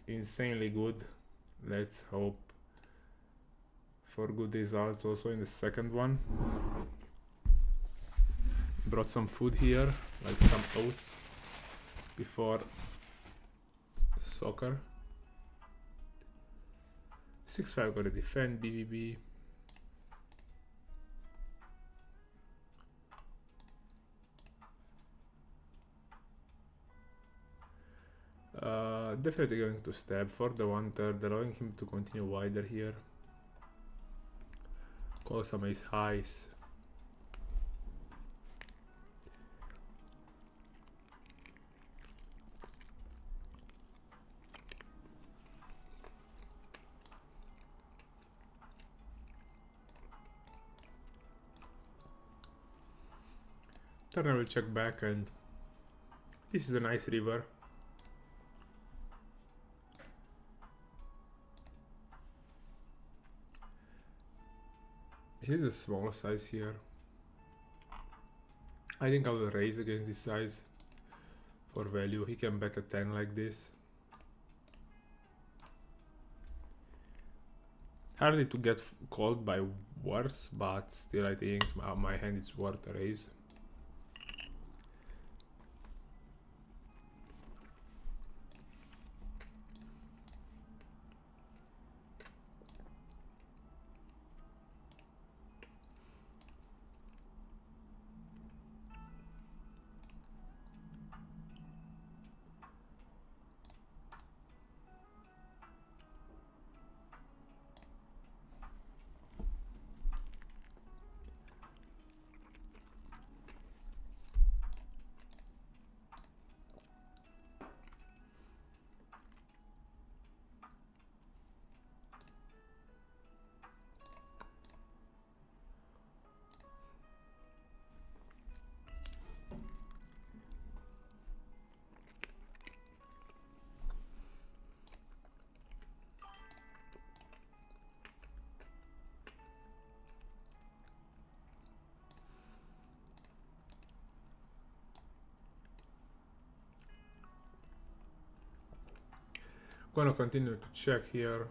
insanely good. Let's hope for good results also in the second one. Brought some food here, like some oats before soccer. 6-5 got a defend, BVB. Definitely going to stab for the 1/3, allowing him to continue wider here. Call some ace highs. Turner will check back, and this is a nice river. Here's a small size here. I think I will raise against this size for value. He can bet a 10 like this. Hardly to get called by worse, but still I think my hand is worth a raise. Gonna continue to check here.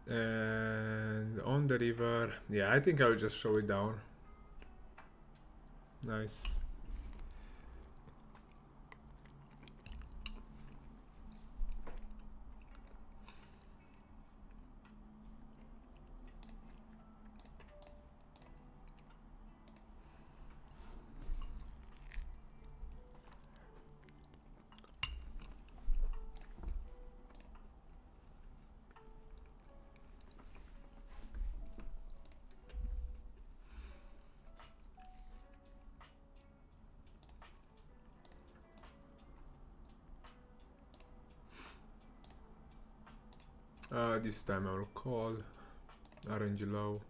And on the river, yeah, I think I will just show it down. Nice. This time I will call RnC low.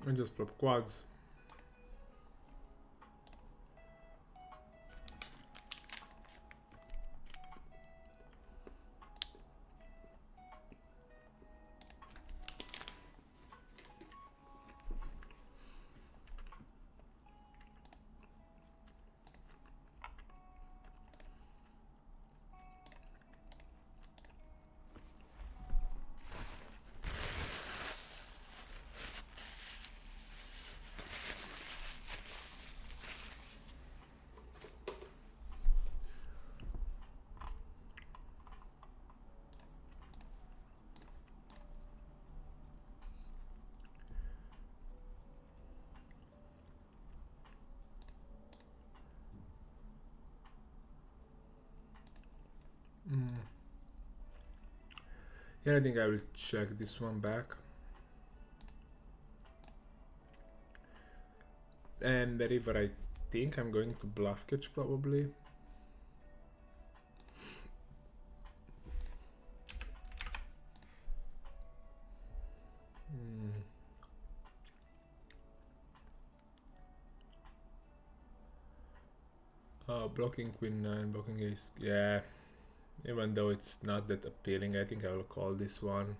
and just flop quads. Yeah, I think I will check this one back. And the river, I think I'm going to bluff catch probably. Blocking queen 9, blocking ace. Yeah, even though it's not that appealing, I think I will call this one.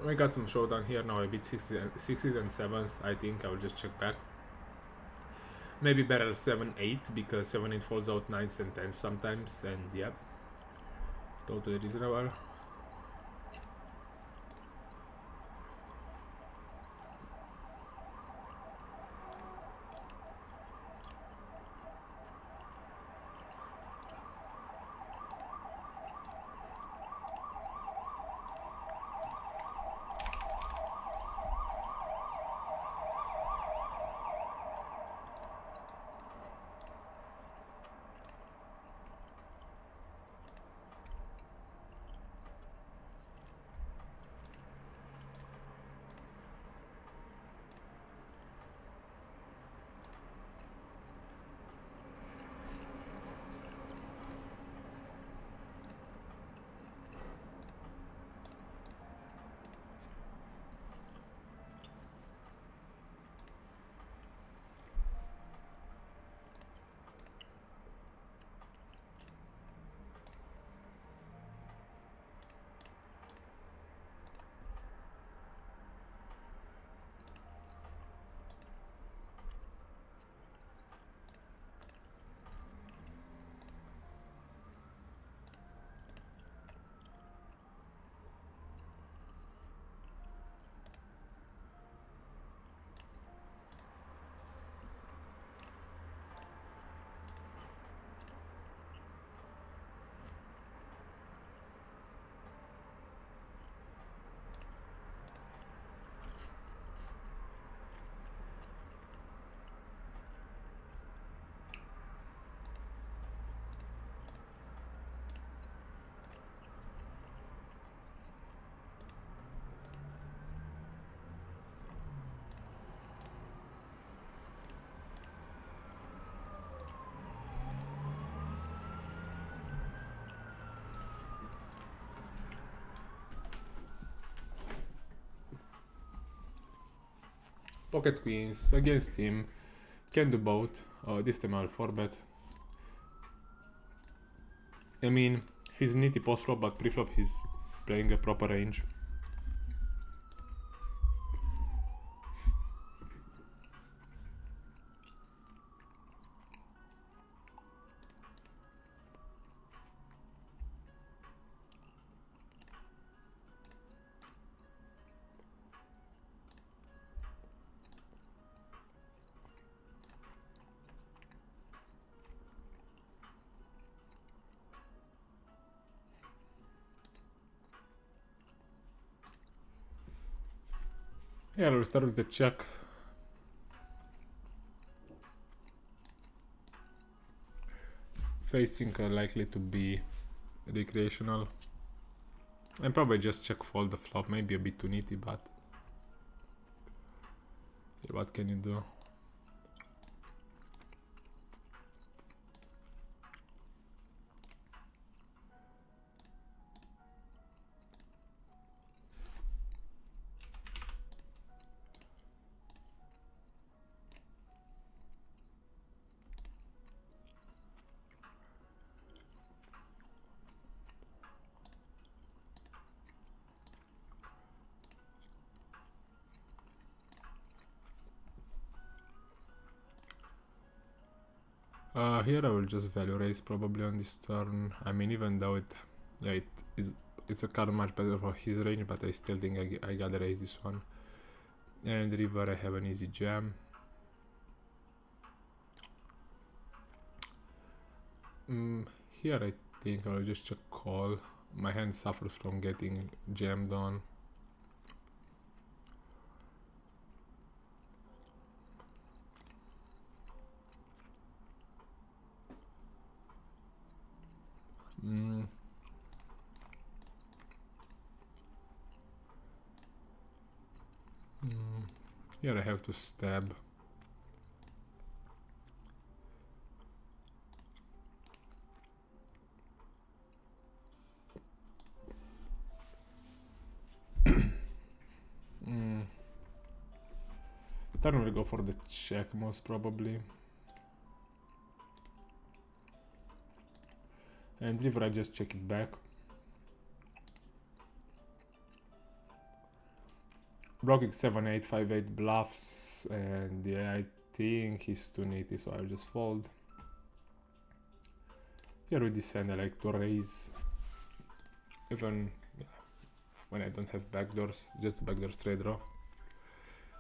I got some showdown here now. I beat 60s and 7s. I think I will just check back. Maybe better 7-8 because 7-8 folds out 9s and 10s sometimes, and yep, totally reasonable. Pocket queens against him. Can do both. This time I'll 4-bet. I mean, he's nitty post-flop, but pre-flop he's playing a proper range. Yeah, we'll start with the check. Facing likely to be recreational. And probably just check fold the flop, maybe a bit too nitty, but what can you do? Here I will just value raise probably on this turn. I mean, even though it's a card much better for his range, but I still think I gotta raise this one. And river, I have an easy jam. Here I think I'll just check call. My hand suffers from getting jammed on. Here I have to stab. Turn will go for the check most probably. And river I just check it back. Blocking 7-8, 5-8 bluffs, and yeah, I think he's too nitty, so I'll just fold. Here with this hand I like to raise, even when I don't have backdoors, just backdoor straight draw.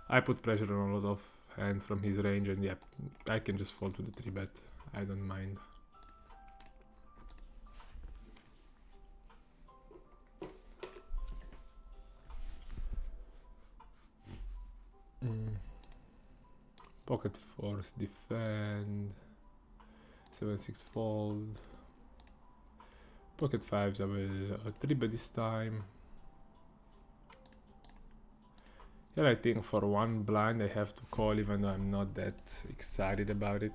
I put pressure on a lot of hands from his range, and yeah, I can just fold to the 3-bet, I don't mind. Pocket fours defend, 7-6 fold. Pocket fives I will 3-bet this time. Here I think for one blind I have to call, even though I'm not that excited about it.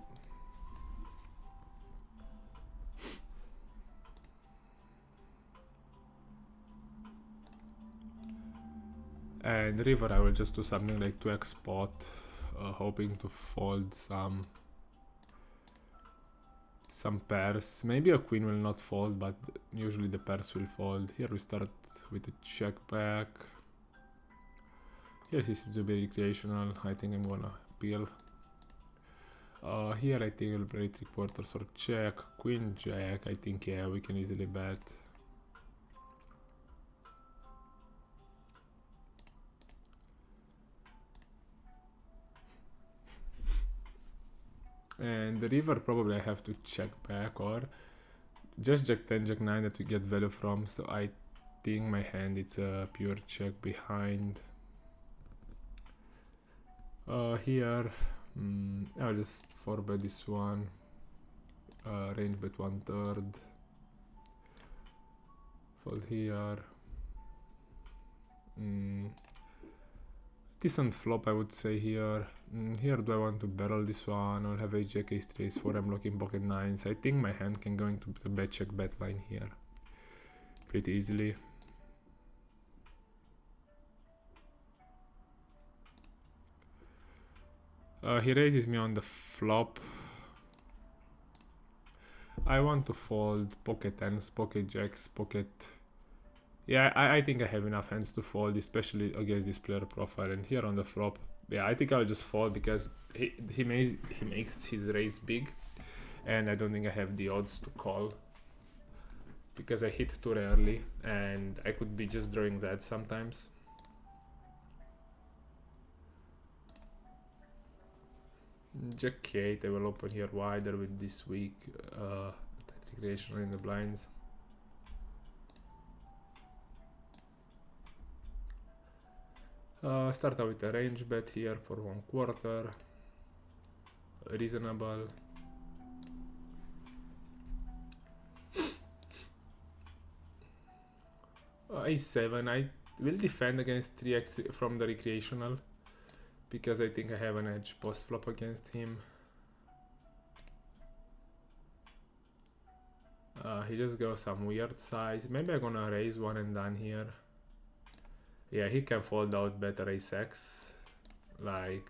And river I will just do something like 2x spot, hoping to fold some pairs. Maybe a queen will not fold, but usually the pairs will fold. Here we start with a check back. Here he seems to be recreational. I think I'm gonna peel. Here I think I'll play 3/4 or check. Queen jack, I think yeah, we can easily bet. And the river probably I have to check back, or just jack 10, jack 9 that we get value from. So I think my hand it's a pure check behind. Here I'll just 4-bet this one. Range bet 1/3. Fold here. Decent flop I would say here. Here do I want to barrel this one? I'll have ace jack, ace 3, ace 4, I'm blocking pocket 9s. I think my hand can go into the bet check bet line here pretty easily. He raises me on the flop. I want to fold pocket tens, pocket jacks, pocket... Yeah, I think I have enough hands to fold, especially against this player profile. And here on the flop, yeah, I think I'll just fold because he makes his raise big. And I don't think I have the odds to call. Because I hit too rarely and I could be just drawing that sometimes. Jack 8, I will open here wider with this weak recreational in the blinds. Start out with a range bet here for 1/4. Reasonable. A7, I will defend against 3x from the recreational because I think I have an edge post flop against him. He just goes some weird size. Maybe I'm gonna raise one and done here. Yeah, he can fold out better ace-x, like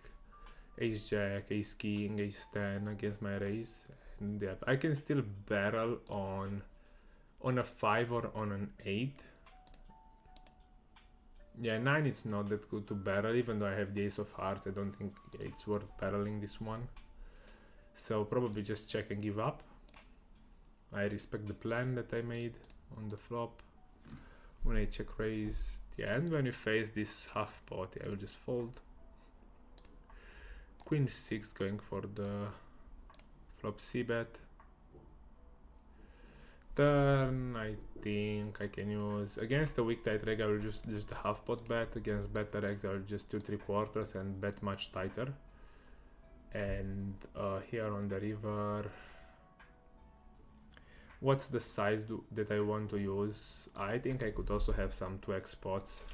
ace-jack, ace-king, ace-10 against my raise. And yeah, I can still barrel on a 5 or on an 8. Yeah, 9 it's not that good to barrel, even though I have the ace of hearts. I don't think it's worth barreling this one. So probably just check and give up. I respect the plan that I made on the flop. When I check raise, yeah, and when you face this half pot, yeah, I will just fold. Queen 6 going for the flop c-bet. Turn, I think I can use against the weak tight reg. I will just a half pot bet. Against better regs, I will just 2 3/4 and bet much tighter. And here on the river, what's the size that I want to use? I think I could also have some 2x spots.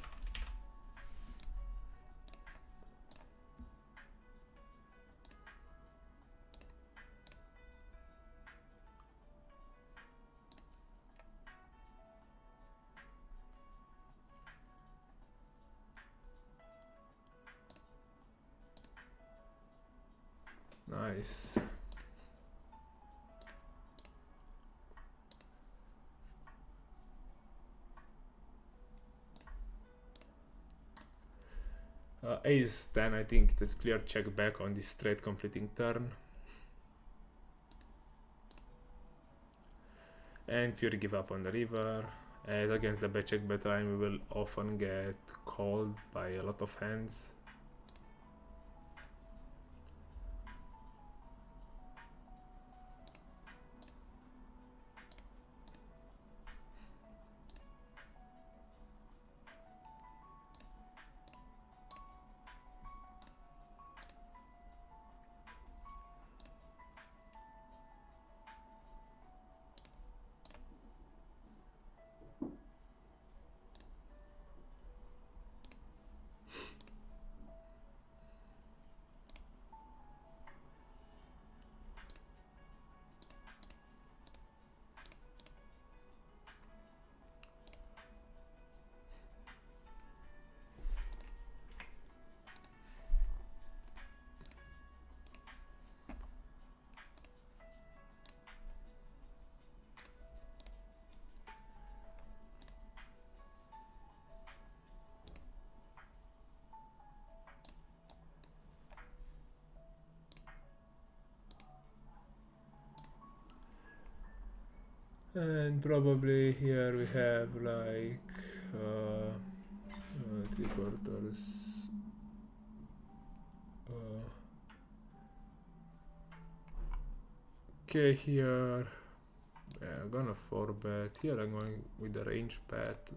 Nice. Ace 10, I think it's a clear check back on this straight completing turn. And pure give up on the river. As against the bet check bet line, we will often get called by a lot of hands. And probably here we have like 3/4. Okay, here yeah, I'm gonna 4-bet. Here I'm going with the range bet.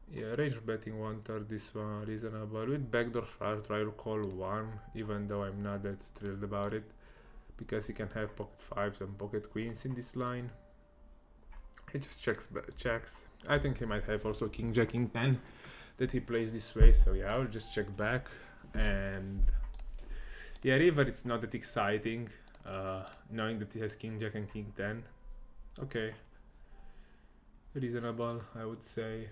Yeah, range betting 1/3, this one reasonable. With backdoor flush, I will call 1, even though I'm not that thrilled about it, because he can have pocket 5s and pocket queens in this line. He just checks. I think he might have also king jack king 10 that he plays this way, so yeah, I will just check back. And yeah, river it's not that exciting, knowing that he has king jack and king 10. Okay, reasonable, I would say.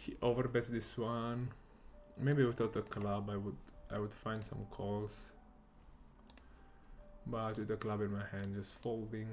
he overbets this one. Maybe without a club I would find some calls. But with the club in my hand, just folding.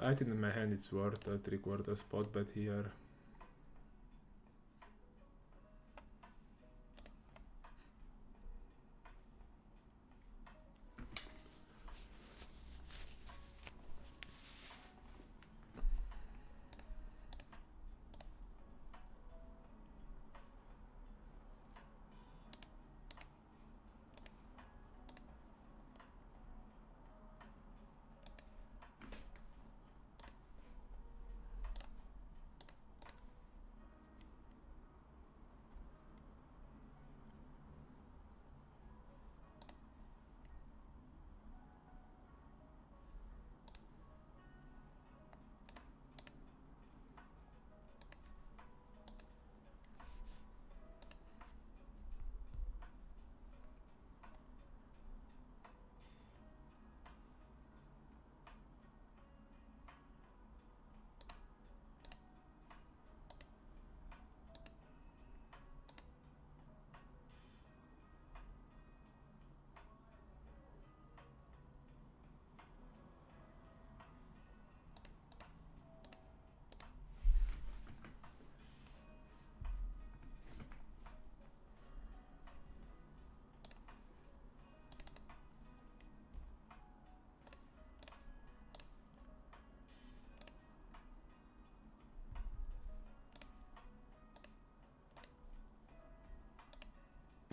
I think in my hand it's worth a 3/4 spot bet here.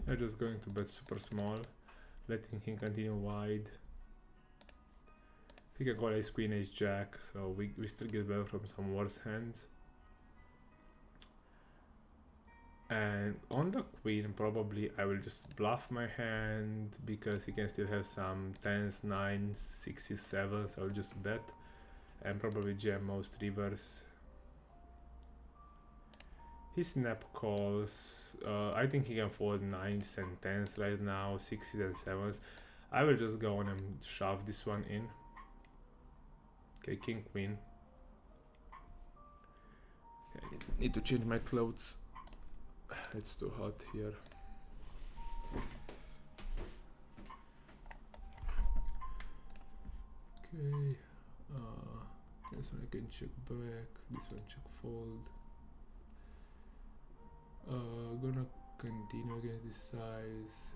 I'm just going to bet super small, letting him continue wide. He can call ace queen, ace jack, so we still get better from some worse hands. And on the queen, probably I will just bluff my hand because he can still have some 10s, 9s, 6s, 7s, so I'll just bet and probably jam most rivers. He snap calls. I think he can fold 9s and 10s right now, 6s and 7s. I will just go on and shove this one in. Okay, king, queen. Okay, I need to change my clothes. It's too hot here. Okay. This one I can check back. This one check fold. Gonna continue against this size.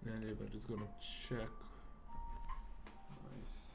And we're just gonna check. Nice.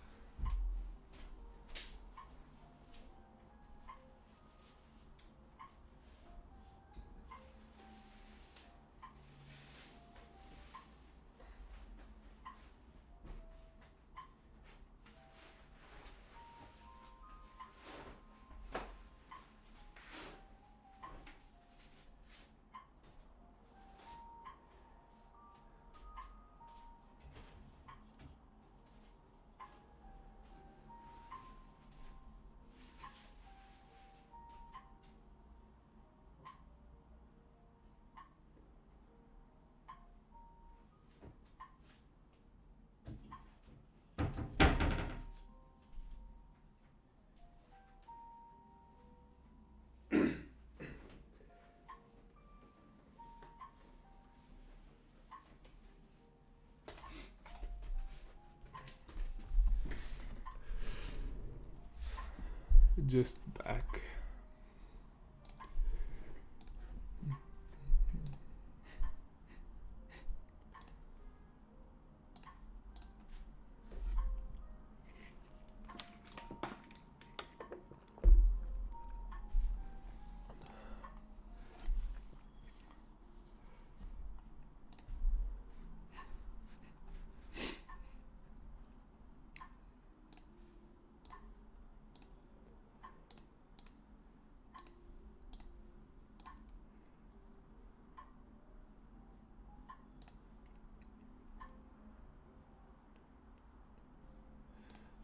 just back.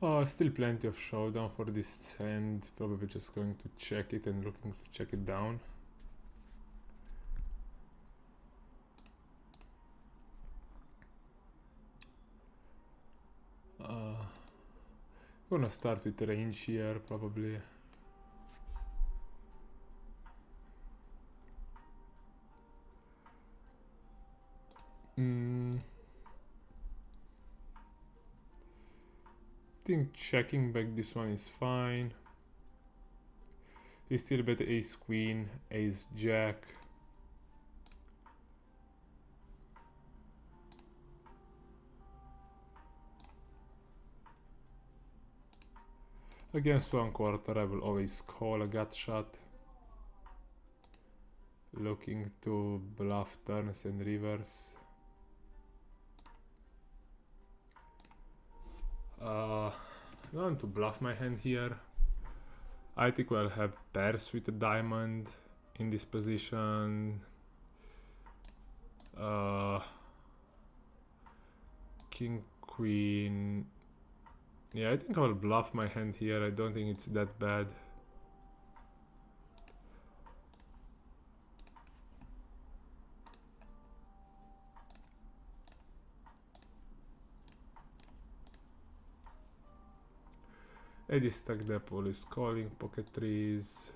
Oh, still plenty of showdown for this hand. Probably just going to check it and looking to check it down. Gonna start with range here, probably. I think checking back this one is fine. You still bet ace queen, ace jack. Against 1/4 I will always call a gut shot. Looking to bluff turns and rivers. I want to bluff my hand here. I think we'll have pairs with a diamond in this position. King, queen. Yeah, I think I will bluff my hand here. I don't think it's that bad. Eddie Stack Depot is calling pocket threes.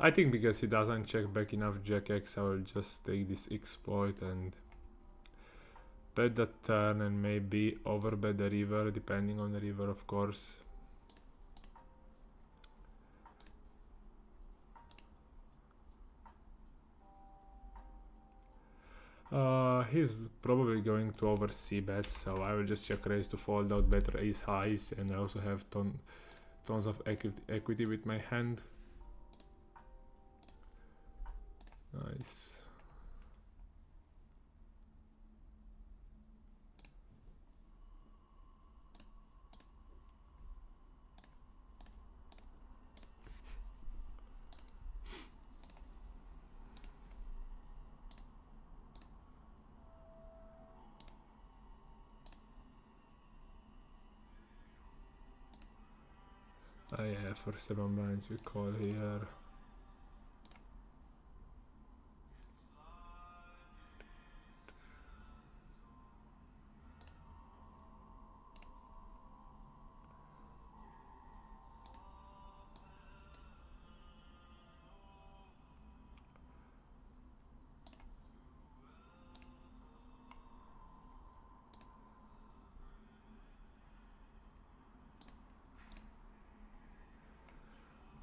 I think because he doesn't check back enough Jack X, I will just take this exploit and bet the turn and maybe overbet the river, depending on the river, of course. He's probably going to over c-bet, so I will just check raise to fold out better ace highs, and I also have tons of equity with my hand. Nice. Yeah, for 7 blinds we call here.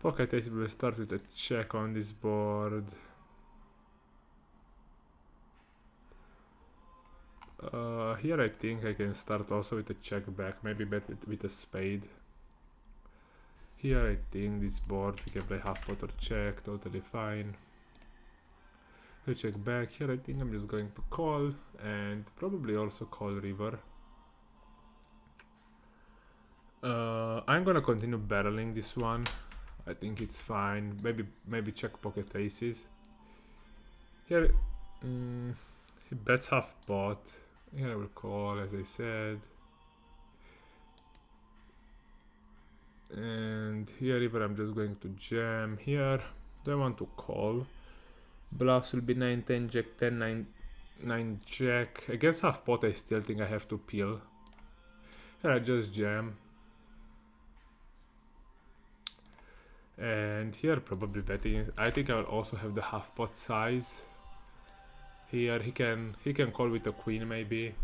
Pocket ace will start with a check on this board. Here I think I can start also with a check back, maybe bet with a spade. Here I think this board we can play half pot or check, totally fine. I check back. Here I think I'm just going to call and probably also call river. I'm gonna continue barreling this one. I think it's fine. Maybe check pocket aces. Here he bets half pot. Here I will call, as I said. And here river I'm just going to jam. Here do I want to call? Bluffs will be 9, 10, jack, 10, 9, 9, jack. Against half pot I still think I have to peel. Here I just jam. And here probably betting. I think I'll also have the half pot size. Here he can call with a queen maybe.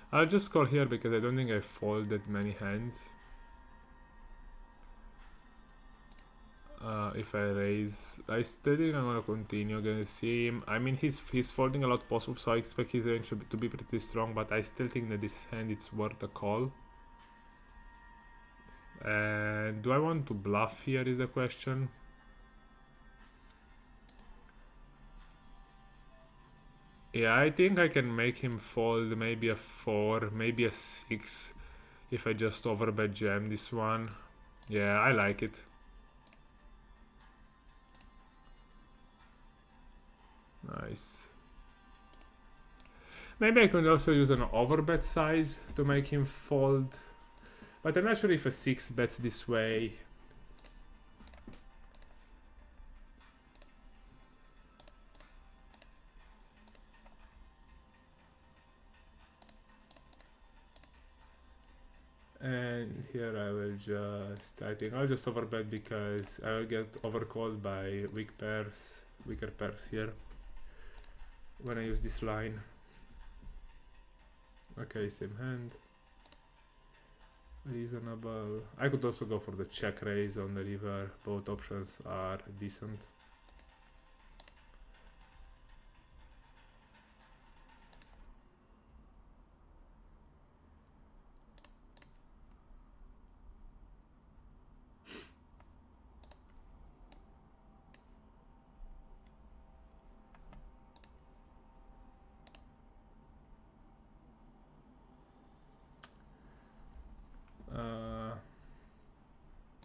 I'll just call here because I don't think I fold that many hands. If I raise, I still think I'm gonna continue against him. I mean, he's folding a lot possible, so I expect his range to be pretty strong, but I still think that this hand it's worth a call. And do I want to bluff here is the question. Yeah, I think I can make him fold maybe a 4, maybe a 6 if I just overbet jam this one. Yeah, I like it. Nice. Maybe I could also use an overbet size to make him fold. But I'm not sure if a 6 bets this way. And here I will just, I think I'll just overbet because I will get overcalled by weaker pairs here when I use this line. Okay, same hand. Reasonable. I could also go for the check raise on the river. Both options are decent.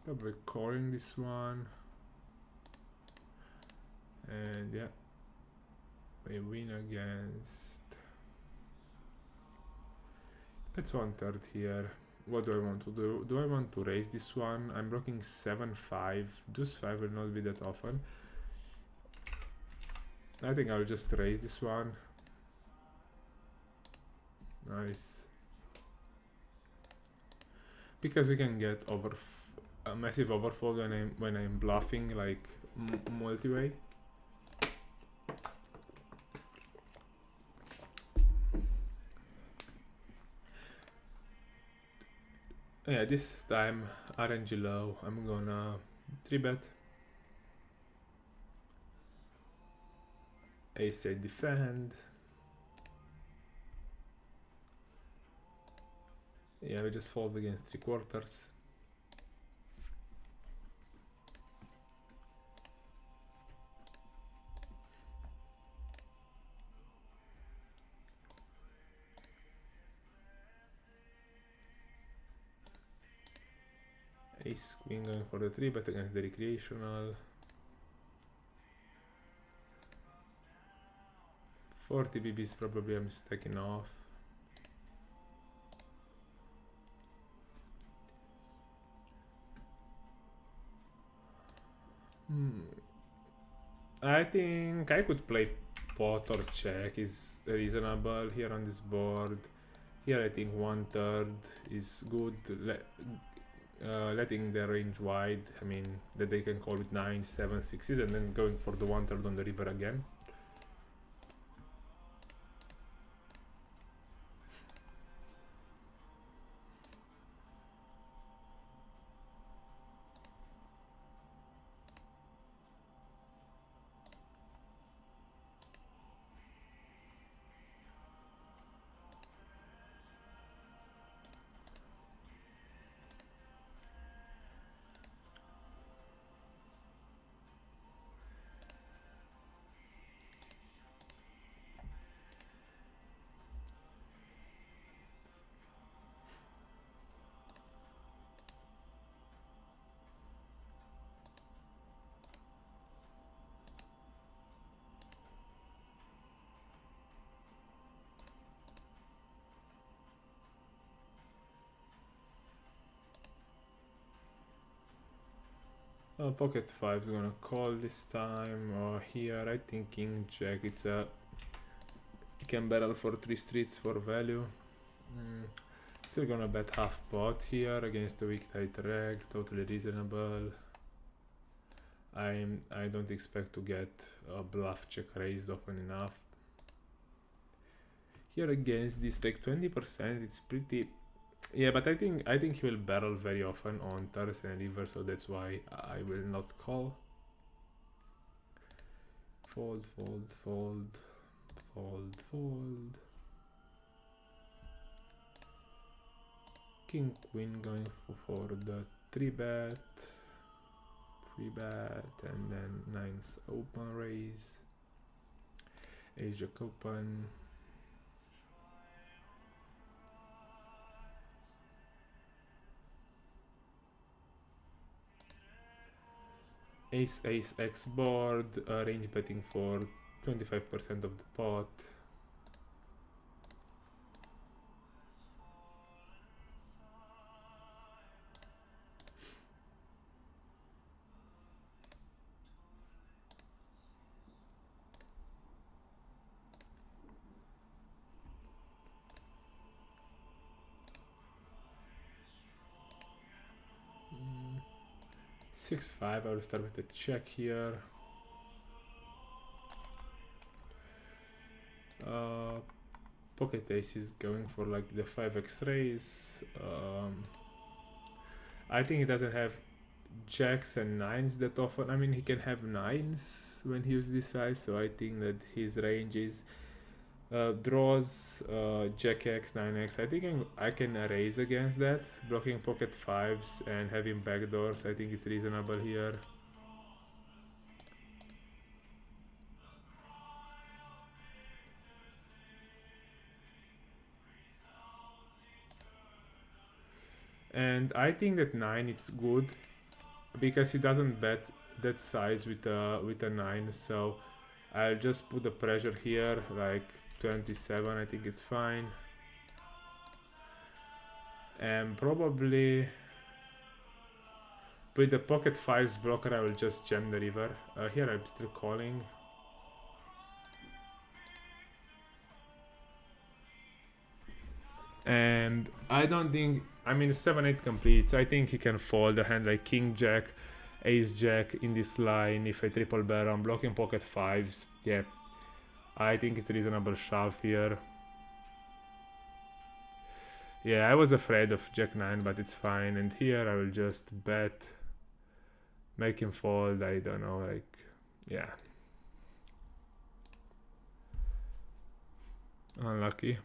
Probably calling this one. And yeah, we win against. That's 1/3 here. What do I want to do? Do I want to raise this one? I'm blocking 7-5. Deuce 5 will not be that often. I think I'll just raise this one. Nice. Because we can get a massive overfold when I'm bluffing like multi-way. Yeah, this time RNG low. I'm gonna 3-bet. Ace-8 defend. Yeah, we just fold against 3/4. Ace queen going for the 3-bet against the recreational. 40 BBs probably I'm stacking off. I think I could play pot or check is reasonable here on this board. Here I think 1/3 is good. letting their range wide. I mean, that they can call with 9, 7, 6s, and then going for the 1/3 on the river again. Pocket 5 is gonna call this time. Here I think king jack, it's a, you can barrel for 3 streets for value. Still gonna bet half pot here against the weak tight reg, totally reasonable. I don't expect to get a bluff check raised often enough. Here against this like 20%, it's pretty, yeah, but I think he will barrel very often on turns and river, so that's why I will not call. Fold, fold, fold, fold, fold. King queen going for the 3-bet, and then 9's open raise. Ace jack open. Ace ace X board, range betting for 25% of the pot. Mm. 6-5, I will start with a check here. Pocket ace is going for like the 5x raise. I think he doesn't have jacks and 9s that often. I mean, he can have 9s when he uses this size, so I think that his range is draws jack x, 9x. I think I can raise against that, blocking pocket 5s and having backdoors. I think it's reasonable here. And I think that 9 is good because he doesn't bet that size with a 9, so I'll just put the pressure here like 27. I think it's fine, and probably with the pocket 5's blocker I will just jam the river. Here I'm still calling. And I don't think, I mean 7-8 completes. I think he can fold a hand like king jack, ace jack in this line. If I triple barrel, I'm blocking pocket 5s. Yeah, I think it's a reasonable shove here. Yeah, I was afraid of jack 9, but it's fine. And here I will just bet, make him fold. I don't know, like, yeah, unlucky.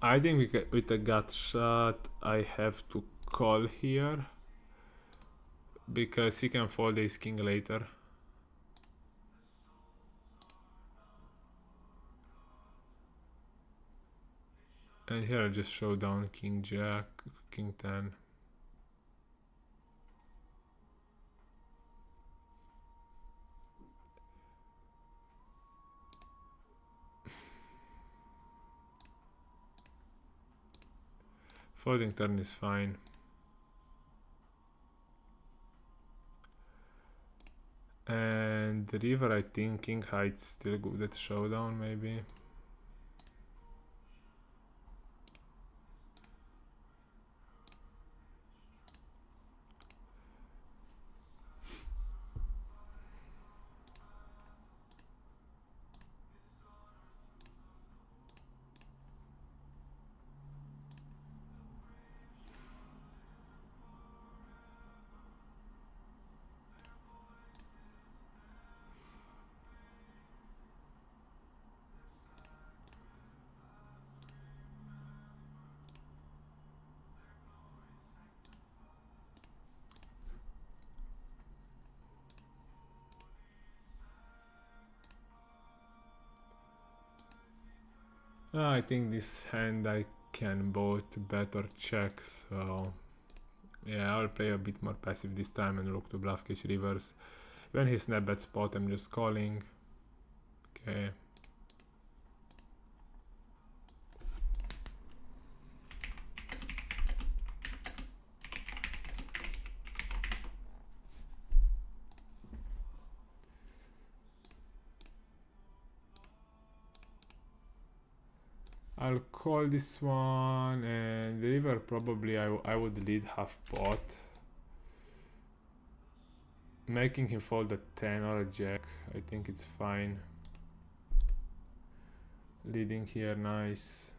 I think with a gut shot, I have to call here because he can fold ace king later. And here I'll just show down king jack, king 10. Folding turn is fine. And the river, I think king hide's still good at showdown, maybe. I think this hand I can both bet or check, so yeah, I'll play a bit more passive this time and look to bluff catch rivers. When he snap bet spot, I'm just calling. Okay. I'll call this one, and the river probably I would lead half pot, making him fold a 10 or a jack. I think it's fine. Leading here, nice.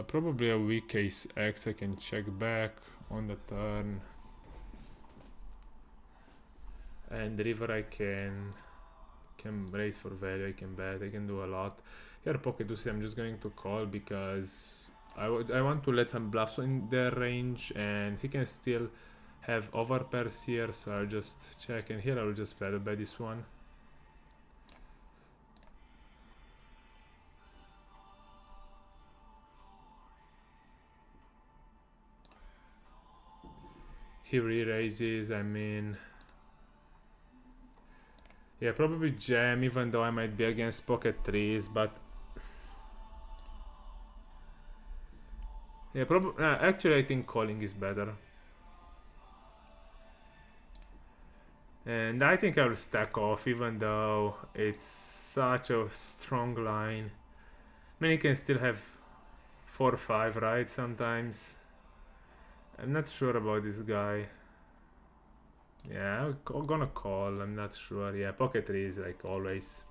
Probably a weak ace X. I can check back on the turn. And the river I can raise for value, I can bet, I can do a lot. Here pocket deuce, I'm just going to call because I want to let some bluffs in their range, and he can still have overpairs here, so I'll just check, and here I'll just value bet this one. He re-raises, I mean, yeah, probably jam, even though I might be against pocket threes, but yeah, probably actually I think calling is better. And I think I will stack off, even though it's such a strong line. I mean, you can still have 4-5, right, sometimes. I'm not sure about this guy. Yeah, I'm gonna call, I'm not sure. Yeah, pocket 3 is like always.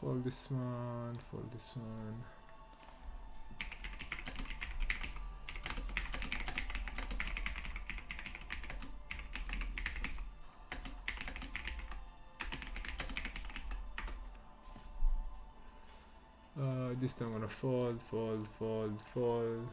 Fold this one, fold this one. This time I'm gonna fold, fold, fold, fold.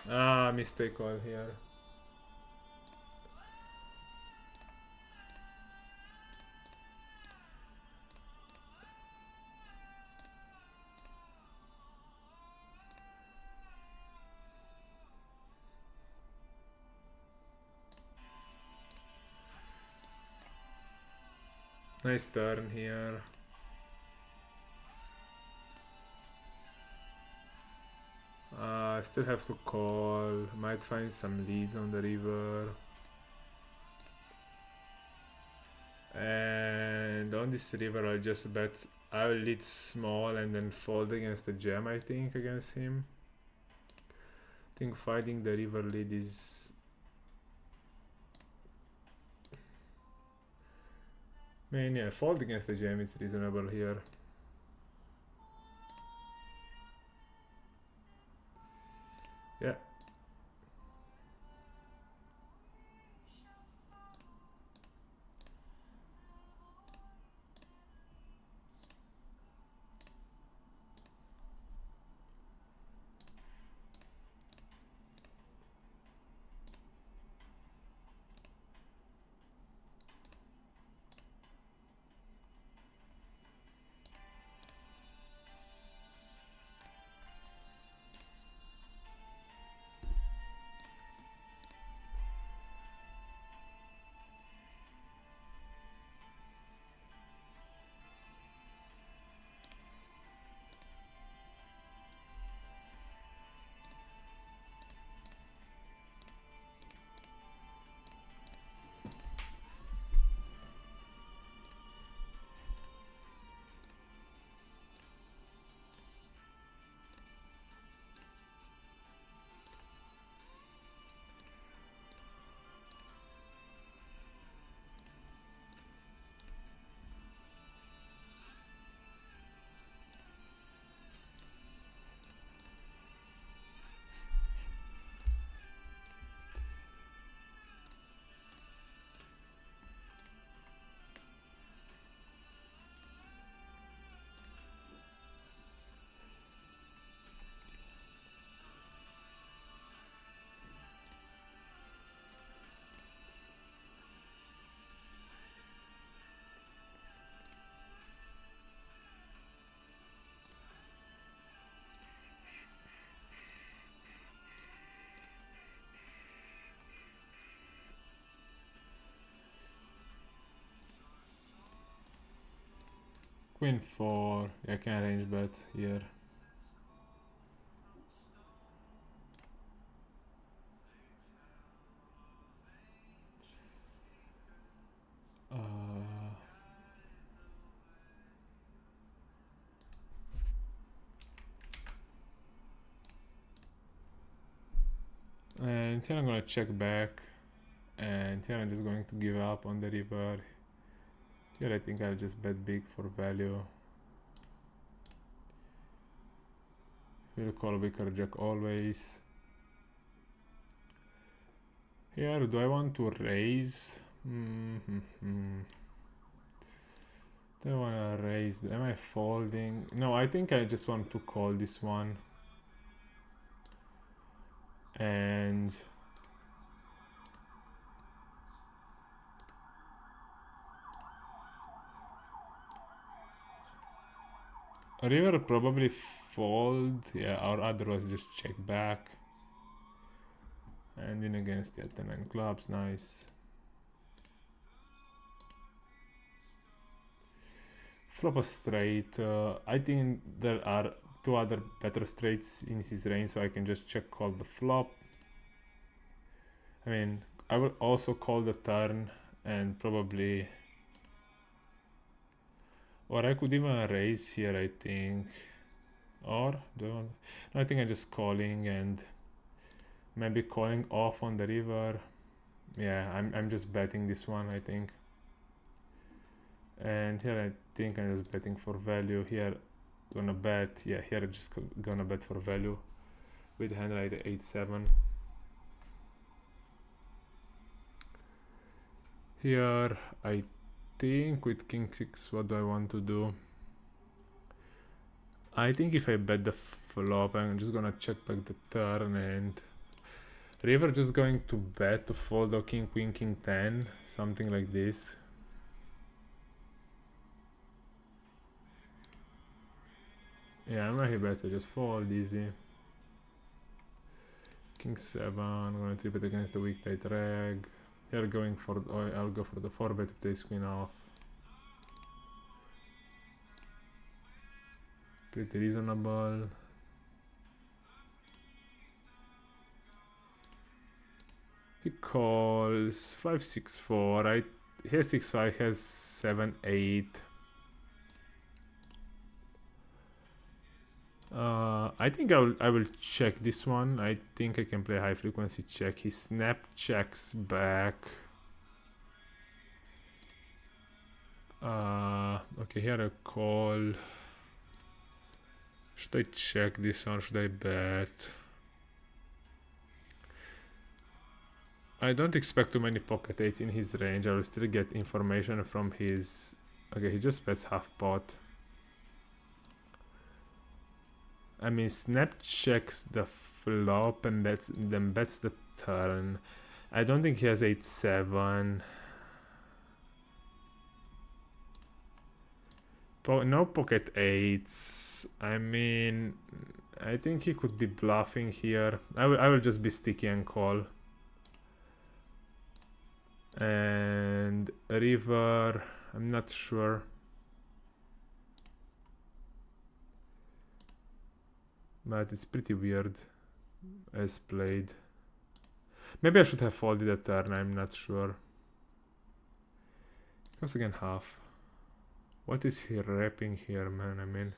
Ah, mistake call here. Nice turn here. I still have to call. Might find some leads on the river. And on this river I'll just bet I'll lead small and then fold against the jam, I think, against him. I think finding the river lead is... Man, yeah, fold against the jam is reasonable here. Yeah. queen 4. Yeah, I can range bet here. And here I'm gonna check back, and here I'm just going to give up on the river. Here I think I'll just bet big for value. We'll call Vicar Jack always. Here, do I want to raise? Do I wanna raise? Am I folding? No, I think I just want to call this one. And river probably fold, yeah, or otherwise just check back. And in against, yeah, 10-9 clubs, nice. Flop a straight. I think there are two other better straights in his range, so I can just check call the flop. I mean, I will also call the turn and probably, or I could even raise here, I think. Or do I want? No, I think I'm just calling and maybe calling off on the river. Yeah, I'm just betting this one, I think. And here I think I'm just betting for value. Here gonna bet, yeah, here I'm just gonna bet for value with hand like 8-7. Here I think with king 6, what do I want to do? I think if I bet the flop, I'm just gonna check back the turn, and river just going to bet to fold or king queen king 10, something like this. Yeah, I'm not bet, I just fold easy. King 7, I'm gonna trip it against the weak tight reg. Here going for, I'll go for the 4-bet with ace queen off. Pretty reasonable. He calls 5-6-4. He has 6-5, has 7-8. I think I will check this one. I think I can play high frequency check. He snap checks back. Okay, here I call. Should I check this or should I bet? I don't expect too many pocket eights in his range. I will still get information from his. Okay, he just bets half pot. I mean, snap checks the flop and then bets the turn. I don't think he has 8-7. No pocket eights. I mean, I think he could be bluffing here. I will just be sticky and call. And river, I'm not sure. But it's pretty weird as played. Maybe I should have folded a turn, I'm not sure. Goes again half. What is he wrapping here, man? I mean,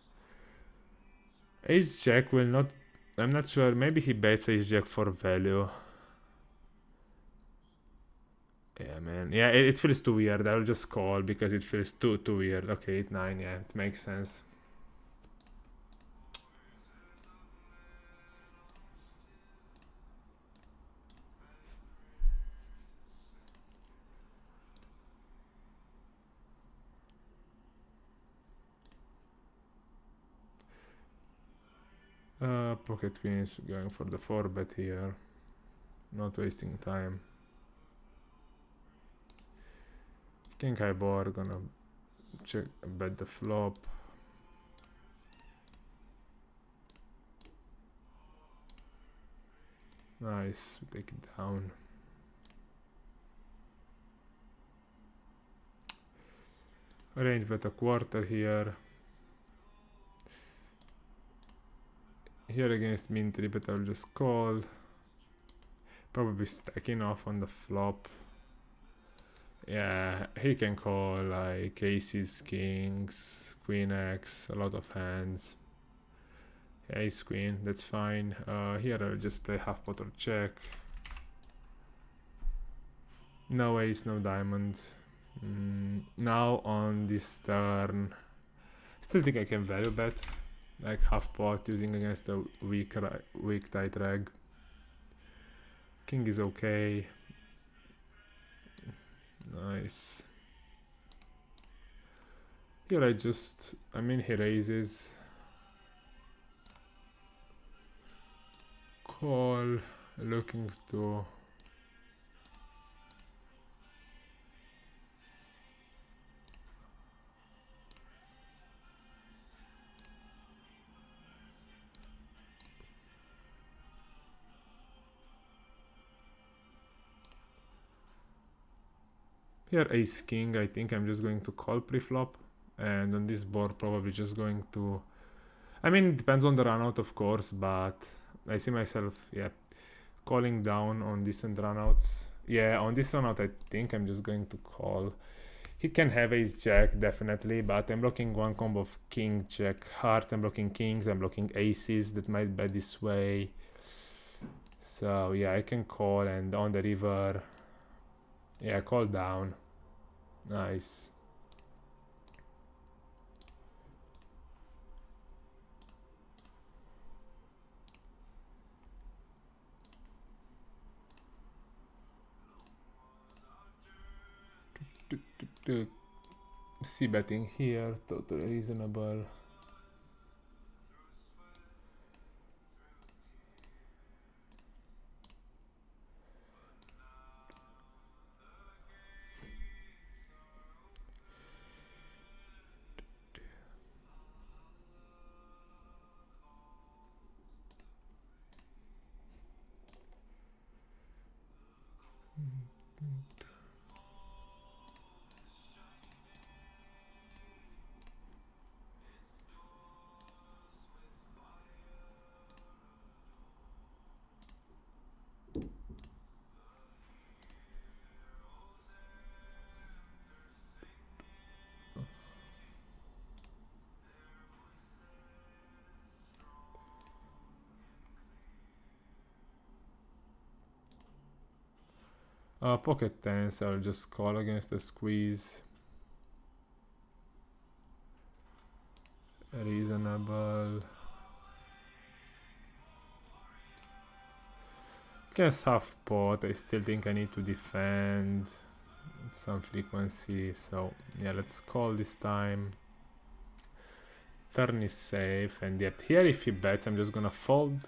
ace jack will not. I'm not sure. Maybe he bets ace jack for value. Yeah, man. Yeah, it feels too weird. I'll just call because it feels too weird. Okay, 8-9. Yeah, it makes sense. Pocket queens going for the 4-bet here. Not wasting time. King high board, gonna check bet the flop. Nice, take it down. Range bet a quarter here. Here against min 3, but I'll just call. Probably stacking off on the flop. Yeah, he can call like aces, kings, queen x, a lot of hands. Ace queen, that's fine. Here I'll just play half pot or check. No ace, no diamond. Now on this turn, still think I can value bet, like half pot using against a weak tight reg. King is okay. Nice. Here I mean he raises. Call, looking to here ace king. I think I'm just going to call pre-flop, and on this board probably just going to, I mean it depends on the run out of course, but I see myself calling down on decent runouts. Yeah, on this runout I think I'm just going to call. He can have ace jack definitely, but I'm blocking one combo of king jack heart. I'm blocking kings, I'm blocking aces that might bet this way. So yeah, I can call, and on the river, yeah, call down. Nice. C betting here, totally reasonable. Pocket tens, I'll just call against the squeeze. Reasonable. Guess half pot, I still think I need to defend some frequency, so yeah, let's call this time. Turn is safe, and yet here if he bets I'm just gonna fold,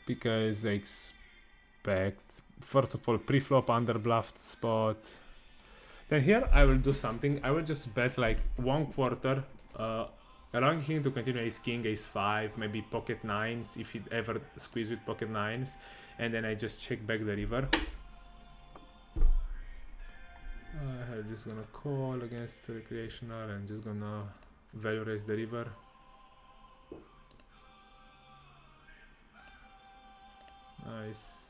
because I expect first of all pre-flop under bluffed spot. Then here I will do something. I will just bet like 1/4, allowing him to continue ace king, ace 5, maybe pocket nines if he ever squeeze with pocket nines, and then I just check back the river. I'm just gonna call against the recreational and just gonna value raise the river. Nice.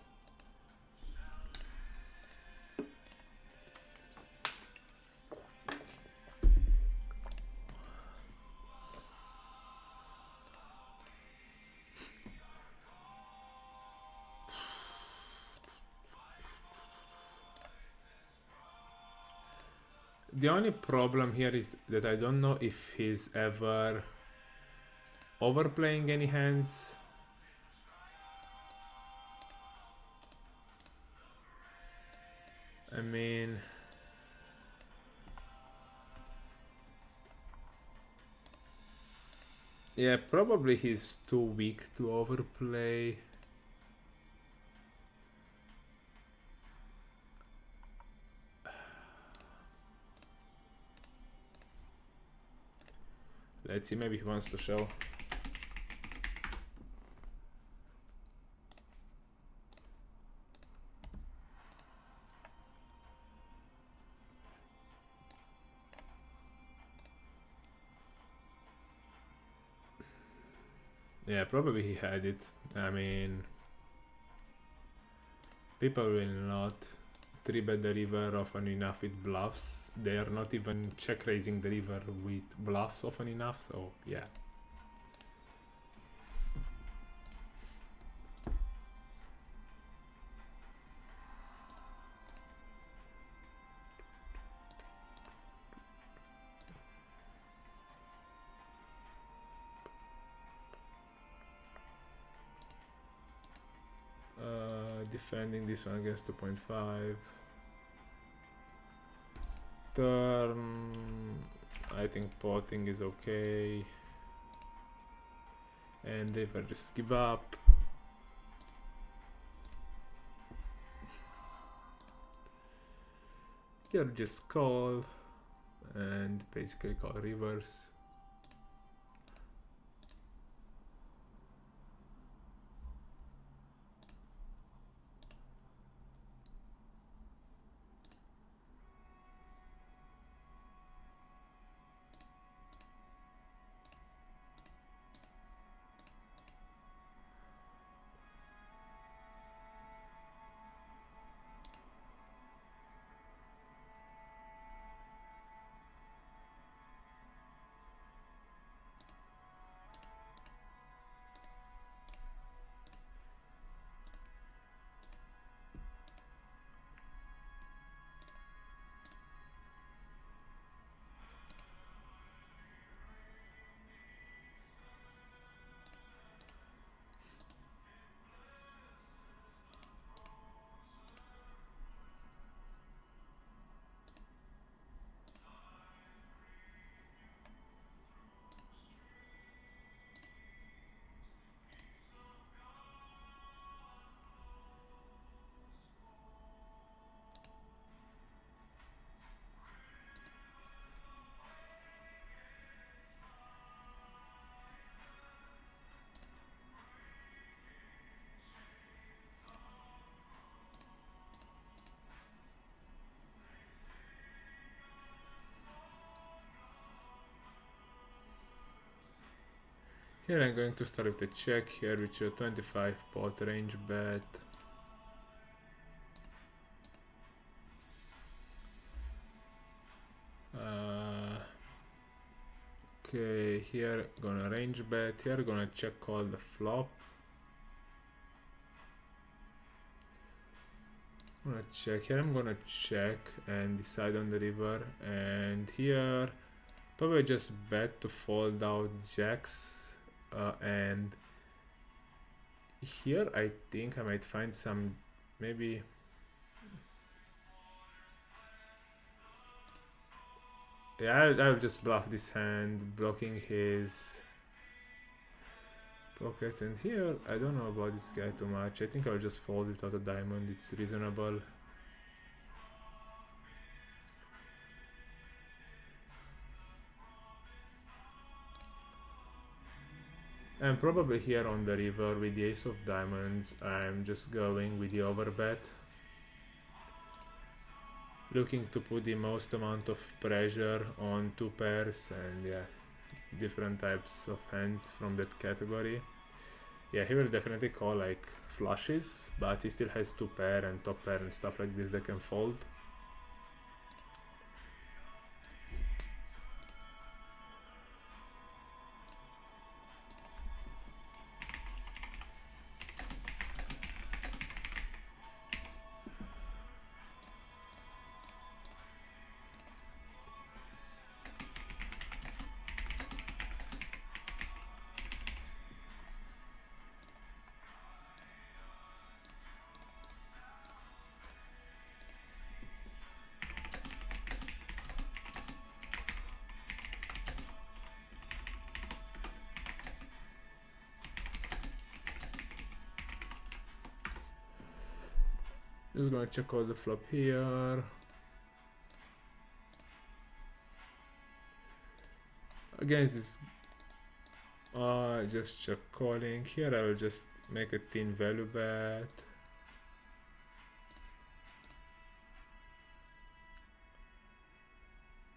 The only problem here is that I don't know if he's ever overplaying any hands. I mean, yeah, probably he's too weak to overplay. Let's see, maybe he wants to show. Yeah, probably he had it. I mean, people will not 3-bet the river often enough with bluffs. They are not even check raising the river with bluffs often enough, so yeah. Defending this one against 2.5. Turn, I think potting is okay. And river just give up. Here just call and basically call rivers. Here I'm going to start with a check here, which is a 25 pot range bet. Okay, here gonna range bet, here gonna check call the flop. I'm gonna check, here I'm gonna check and decide on the river, and here probably just bet to fold out jacks, and here I think I might find some, maybe yeah, I'll just bluff this hand, blocking his pockets. And here I don't know about this guy too much. I think I'll just fold without a diamond, it's reasonable. And probably here on the river with the ace of diamonds, I'm just going with the overbet, looking to put the most amount of pressure on two pairs and yeah, different types of hands from that category. Yeah, he will definitely call like flushes, but he still has two pair and top pair and stuff like this that can fold. Just gonna check all the flop here. Against this, just check calling. Here I will just make a thin value bet.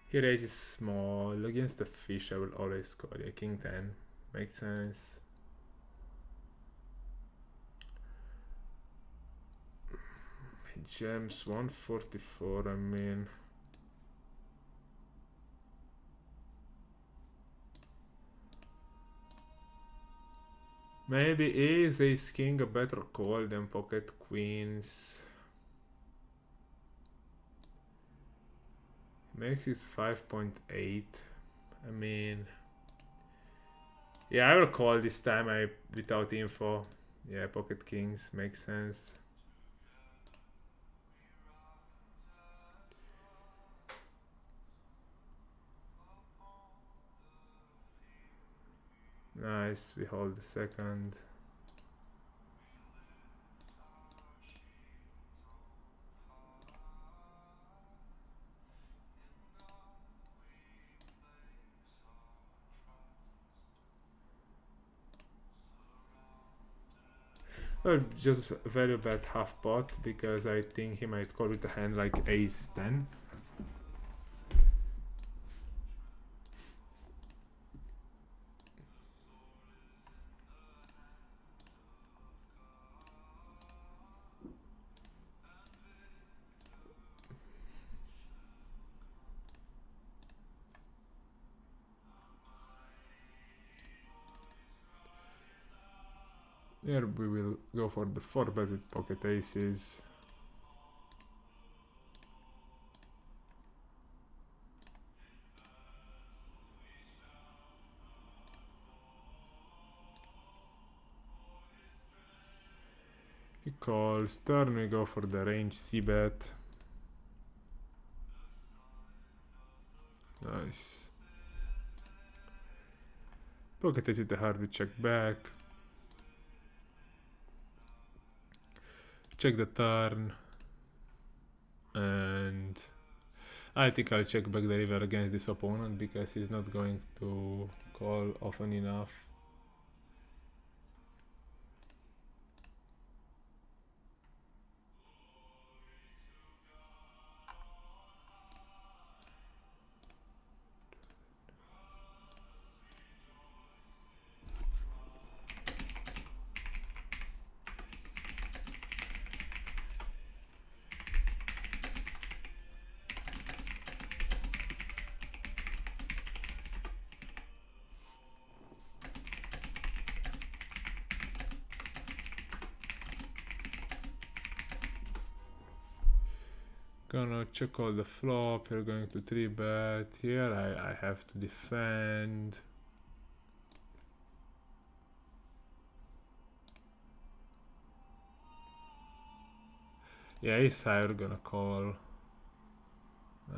Here ace is small. Against the fish I will always call. Yeah, king 10 makes sense. Gems 144, I mean. Maybe is ace king a better call than pocket queens? Makes it 5.8. I mean, yeah, I will call this time. Without info. Yeah, pocket kings makes sense. Nice, we hold the second. Well, just very bad half pot because I think he might call with a hand like ace 10. Here we will go for the 4-bet with pocket aces. He calls, turn we go for the range c-bet. Nice. Pocket ace with the heart, we check back. Check the turn. And I think I'll check back the river against this opponent because he's not going to call often enough. Gonna check all the flop. You're going to 3-bet. Here I have to defend. Yeah, ace high, we're gonna call.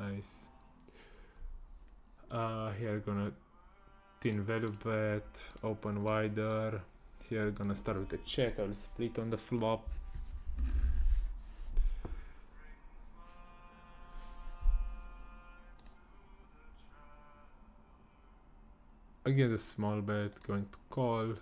Nice. Here gonna thin value bet, open wider. Here gonna start with a check. I'll split on the flop. Again, a small bet, going to call.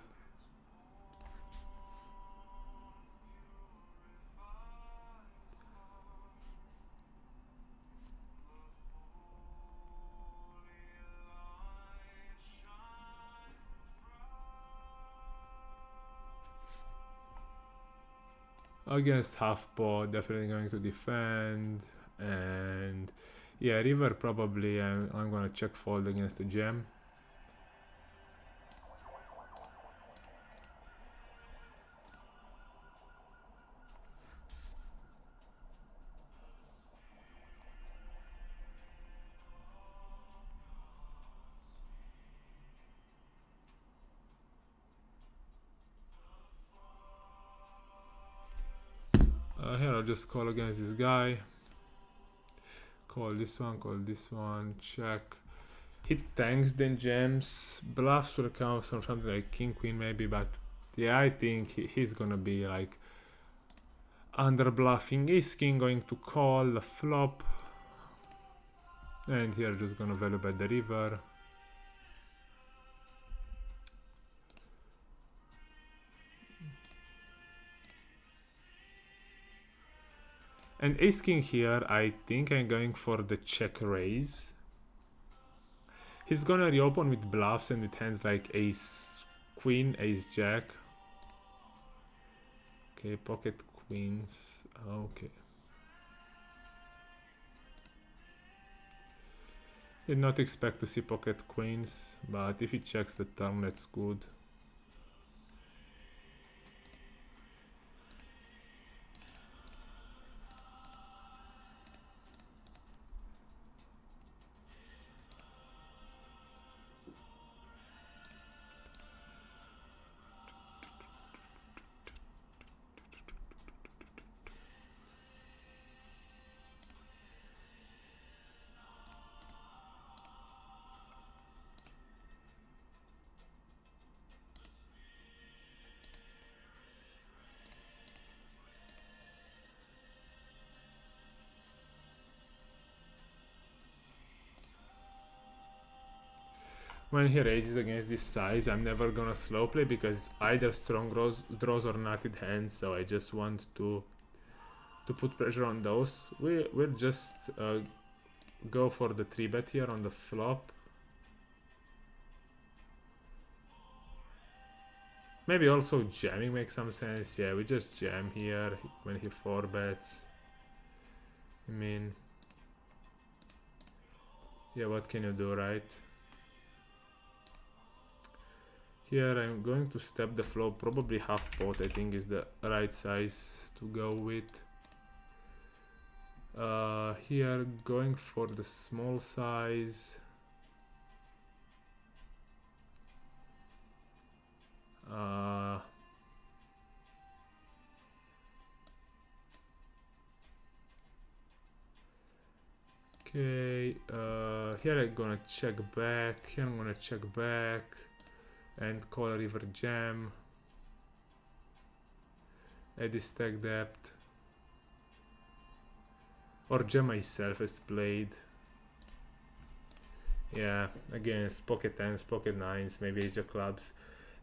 Against half pot, definitely going to defend. And yeah, river probably I'm gonna check fold against the gem. Here I'll just call against this guy. Call this one, check. Hit tanks, then gems. Bluffs will come from something like king, queen maybe, but yeah, I think he's gonna be like under bluffing. Ace king going to call the flop. And here just gonna value bet the river. And ace king here, I think I'm going for the check raise. He's gonna reopen with bluffs and with hands like ace queen, ace jack. Okay, pocket queens. Okay. Did not expect to see pocket queens, but if he checks the turn, that's good. When he raises against this size, I'm never gonna slow play because it's either strong draws or nutted hands, so I just want to put pressure on those. We'll just go for the 3-bet here on the flop. Maybe also jamming makes some sense. Yeah, we just jam here when he 4-bets. I mean, yeah, what can you do, right? Here I'm going to step the flop, probably half pot I think is the right size to go with. Here going for the small size. Okay, here I'm gonna check back, here I'm gonna check back and call a river jam. Add his stack depth. Or jam myself as played. Yeah, against pocket 10s, pocket 9s, maybe ace of clubs.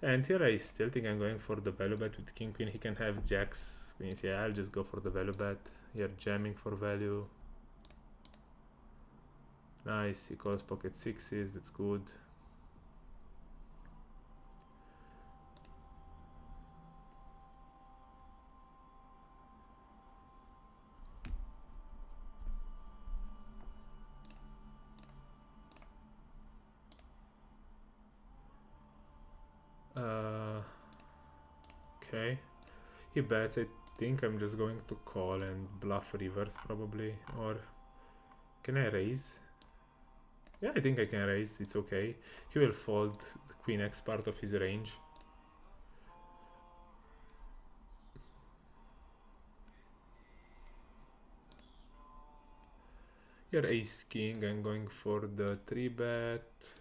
And here I still think I'm going for the value bet with king queen. He can have jacks, queens. Yeah, I'll just go for the value bet. Here jamming for value. Nice, he calls pocket 6s, that's good. Okay, he bets. I think I'm just going to call and bluff rivers probably, or can I raise? Yeah, I think I can raise, it's okay. He will fold the queen x part of his range. Here ace king, I'm going for the 3-bet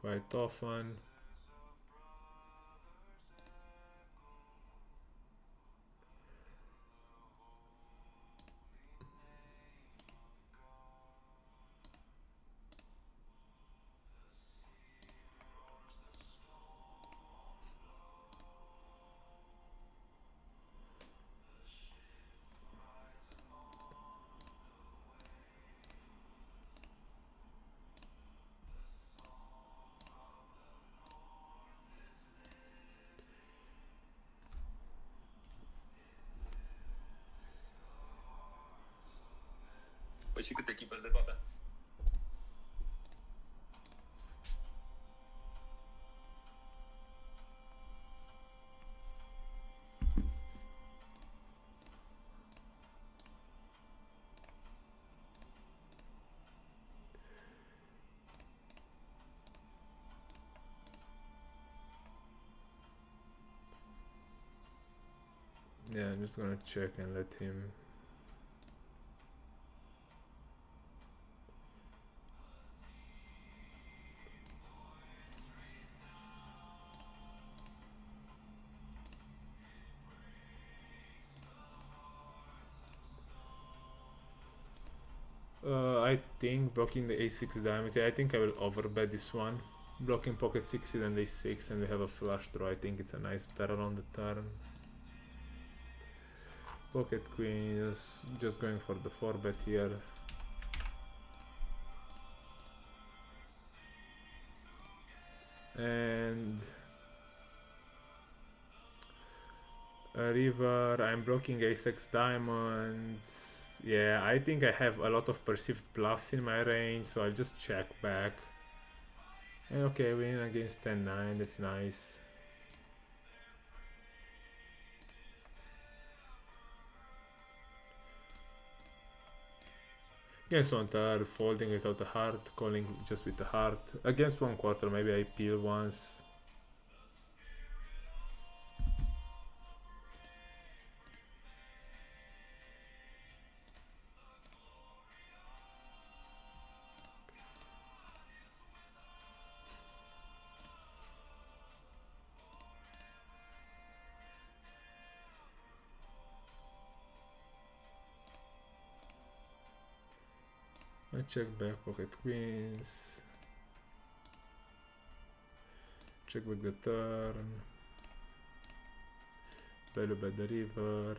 quite often. Păi și câte echipe de toate? Yeah, I'm just gonna check and let him. I think blocking the a6 diamonds. Yeah, I think I will overbet this one. Blocking pocket 6s and a6, and we have a flush draw. I think it's a nice barrel on the turn. Pocket queen is just going for the 4-bet here. And a river, I'm blocking a6 diamonds. yeah, I think I have a lot of perceived bluffs in my range, so I'll just check back. And okay, win against 10-9, that's nice. Against 1/3, folding without a heart, calling just with the heart. Against 1/4, maybe I peel once. I check back pocket queens. Check back the turn. Value bet the river.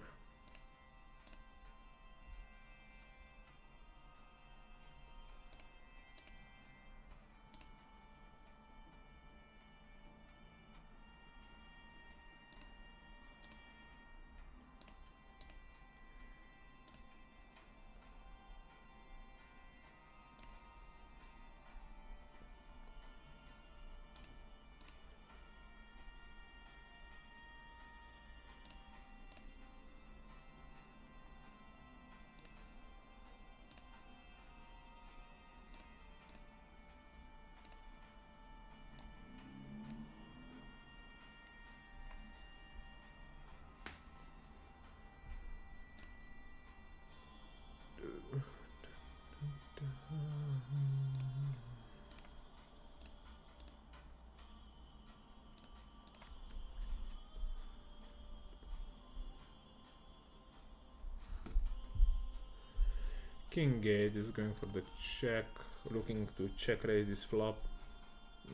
King 8 is going for the check, looking to check raise this flop.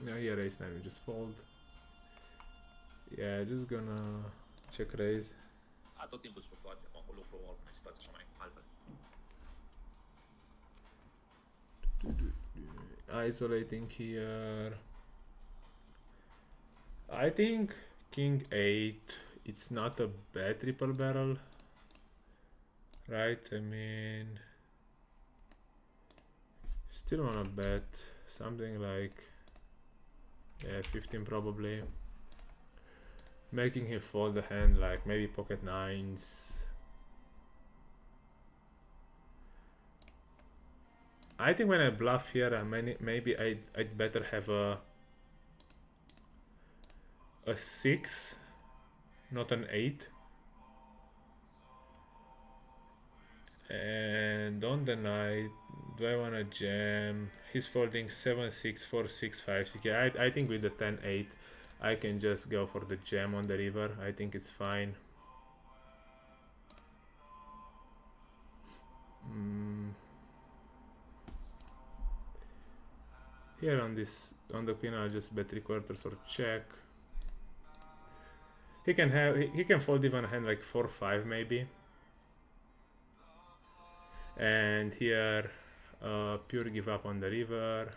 Now here ace 9 will just fold. Yeah, just gonna check raise. Tot timpul sunt fluctuații acum, lucru oricum, situația așa mai altfel. Isolating here. I think King 8, it's not a bad triple barrel, right? I mean, still wanna bet something like, yeah, 15 probably. Making him fold the hand like maybe pocket nines. I think when I bluff here, maybe I'd better have a 6, not an 8. And on the night, do I wanna jam? He's folding 7, 6, 4, 6, 5, 6. Yeah, I think with the 10, 8, I can just go for the jam on the river. I think it's fine. Here on the queen, I'll just bet 3/4 or check. He can fold even a hand like 4, 5 maybe. And here, pure give up on the river.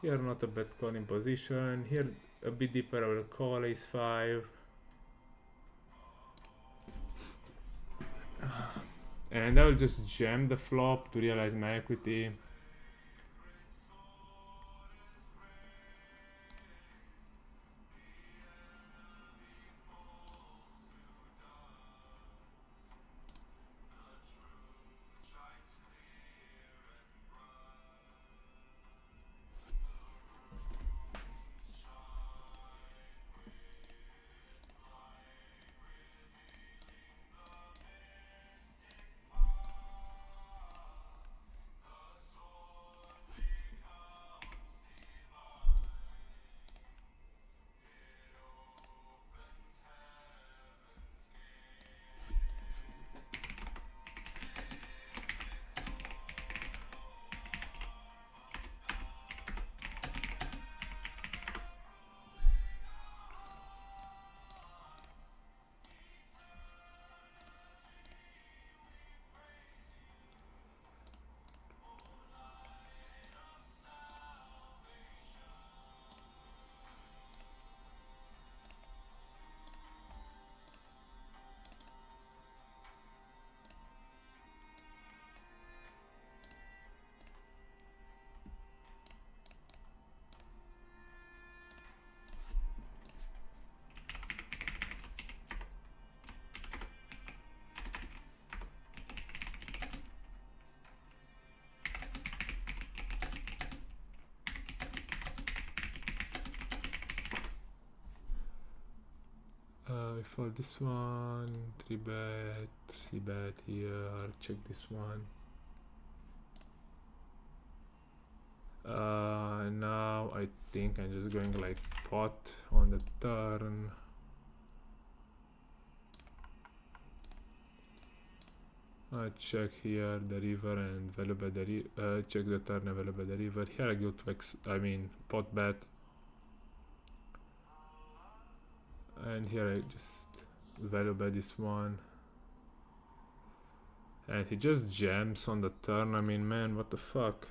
Here not a bad calling position. Here a bit deeper, I will call ace 5. And I will just jam the flop to realize my equity. fold this one, 3-bet, c-bet here, check this one. Now I think I'm just going like pot on the turn. I check here the river and value bet the check the turn and value bet the river. Here I go to pot bet. And here I just value bet this one. And he just jams on the turn. I mean, man, what the fuck?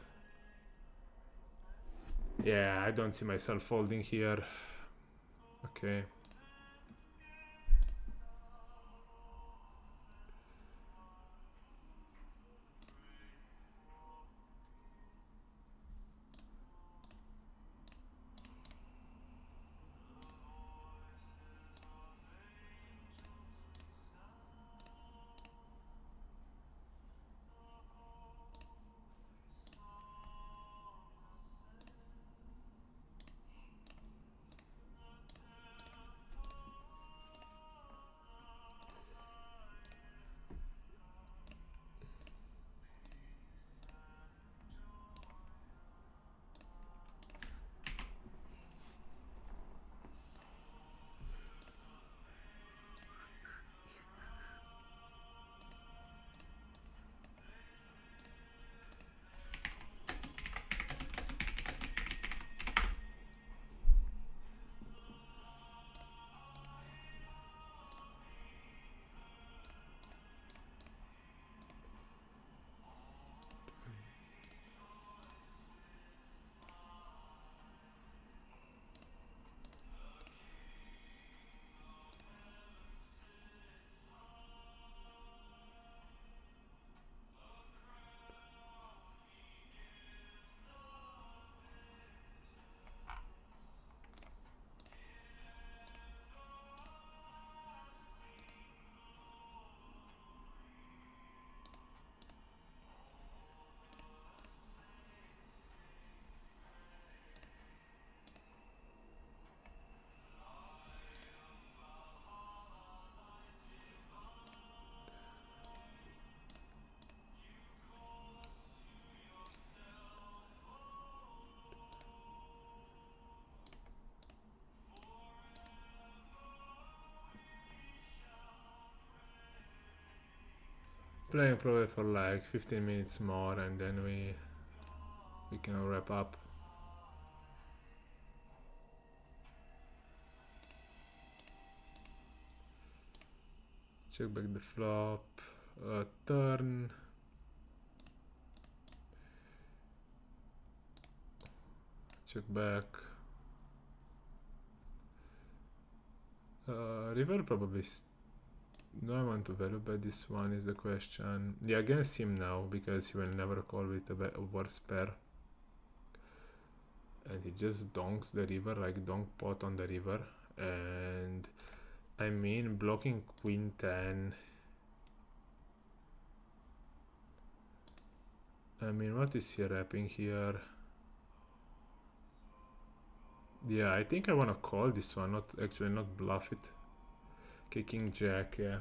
Yeah, I don't see myself folding here. Okay. Playing probably for like 15 minutes more and then we can wrap up. Check back the flop, turn. Check back. River probably. No, I want to value bet this one is the question. Yeah, against him now because he will never call with a worse pair. And he just donks the river, like donk pot on the river. And I mean, blocking queen 10. I mean, what is he wrapping here? Yeah, I think I want to call this one, not bluff it. King jack, yeah.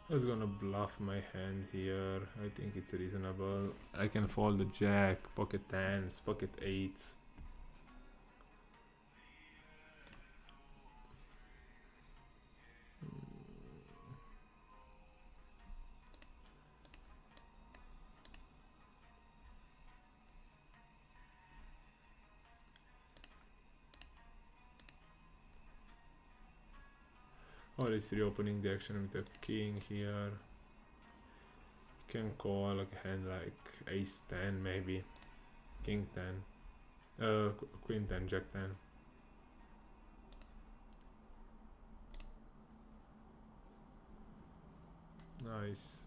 I was gonna bluff my hand here. I think it's reasonable. I can fold the jack, pocket tens, pocket eights. Or is reopening the action with a king here. Can call like a hand like ace 10 maybe. King 10. Queen 10, jack 10. Nice.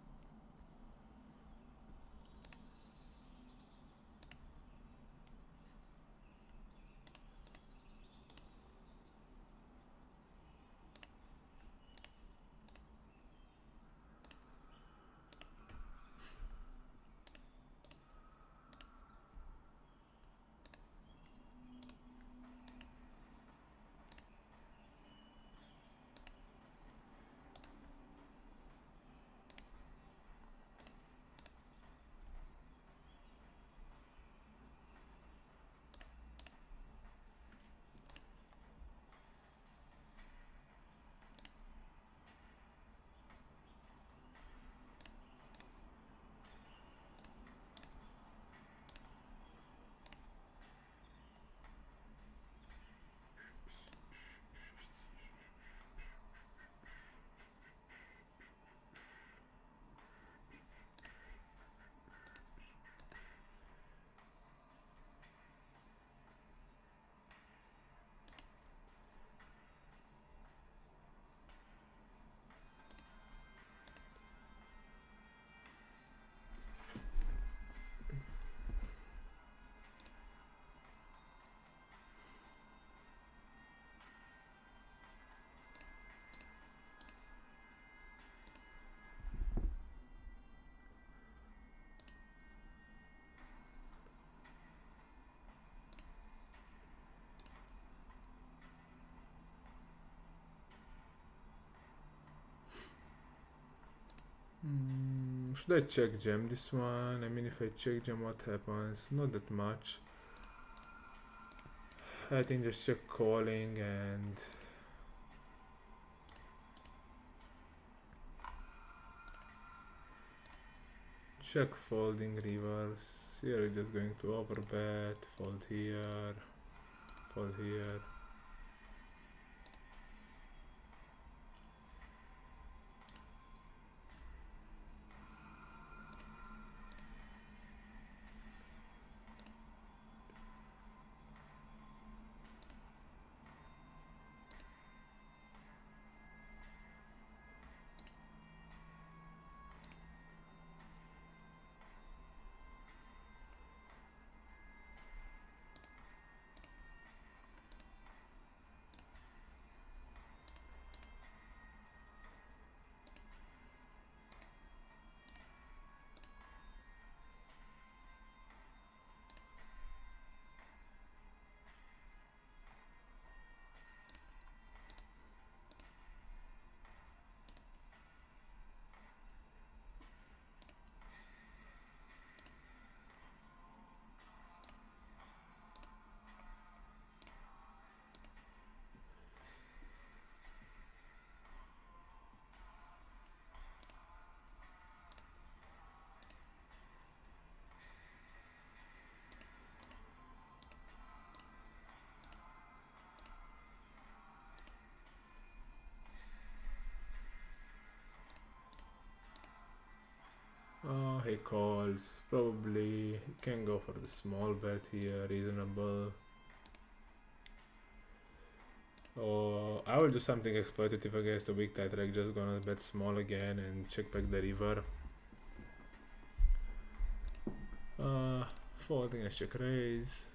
Should I check jam this one? I mean, if I check jam, what happens? Not that much. I think just check calling and check folding reverse. Here we're just going to overbet, fold here, fold here. Oh, he calls. Probably he can go for the small bet here, reasonable. Or I will do something exploitative against the weak tight rack, just gonna bet small again and check back the river. Folding as check raise.